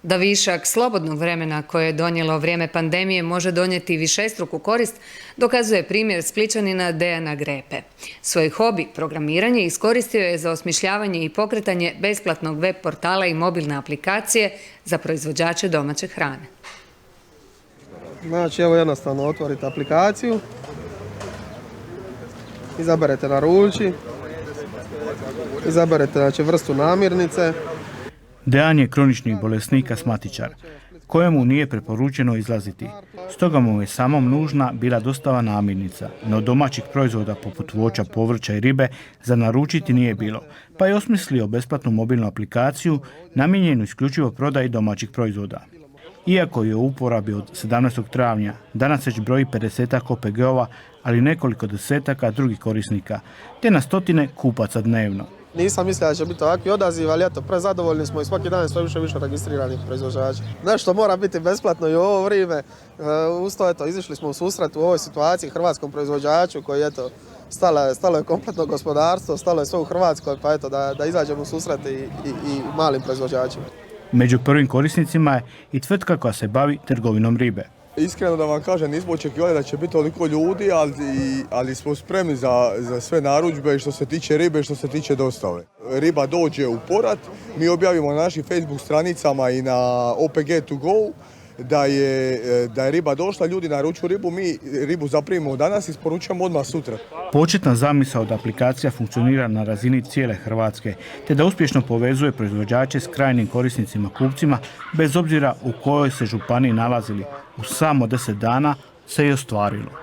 Da višak slobodnog vremena koje je donijelo vrijeme pandemije može donijeti višestruku korist, dokazuje primjer Splićanina Dejana Grepe. Svoj hobi, programiranje, iskoristio je za osmišljavanje i pokretanje besplatnog web portala i mobilne aplikacije za proizvođače domaće hrane. Znači, evo jednostavno otvorite aplikaciju, izaberete naruči, izaberete vrstu namirnice. Dejan je kronični bolesnik astmatičar, kojemu nije preporučeno izlaziti. Stoga mu je samom nužna bila dostava namirnica, no domaćih proizvoda poput voća, povrća i ribe za naručiti nije bilo, pa je osmislio besplatnu mobilnu aplikaciju namijenjenu isključivo prodaji domaćih proizvoda. Iako je u uporabi od 17. travnja, danas već broji 50-ak OPG-ova, ali nekoliko desetaka drugih korisnika, te na stotine kupaca dnevno. Nisam mislio da će biti ovakvi odaziv, ali eto, prezadovoljni smo i svaki dan sve više registriranih proizvođača. Nešto mora biti besplatno i u ovo vrijeme. Uz to, eto, izišli smo u susret u ovoj situaciji hrvatskom proizvođaču koji, eto, stalo je kompletno gospodarstvo, stalo je sve u Hrvatskoj, pa eto, da izađemo u susret i malim proizvođačima. Među prvim korisnicima je i tvrtka koja se bavi trgovinom ribe. Iskreno da vam kažem, nismo očekivali da će biti toliko ljudi, ali smo spremni za sve narudžbe što se tiče ribe i što se tiče dostave. Riba dođe u Porat, mi objavimo na našim Facebook stranicama i na OPG2Go da je riba došla, ljudi naručuju ribu, mi ribu zaprimimo danas i isporučujemo odmah sutra. Početna zamisao da aplikacija funkcionira na razini cijele Hrvatske, te da uspješno povezuje proizvođače s krajnjim korisnicima kupcima, bez obzira u kojoj se županiji nalazili, u samo 10 dana se je ostvarilo.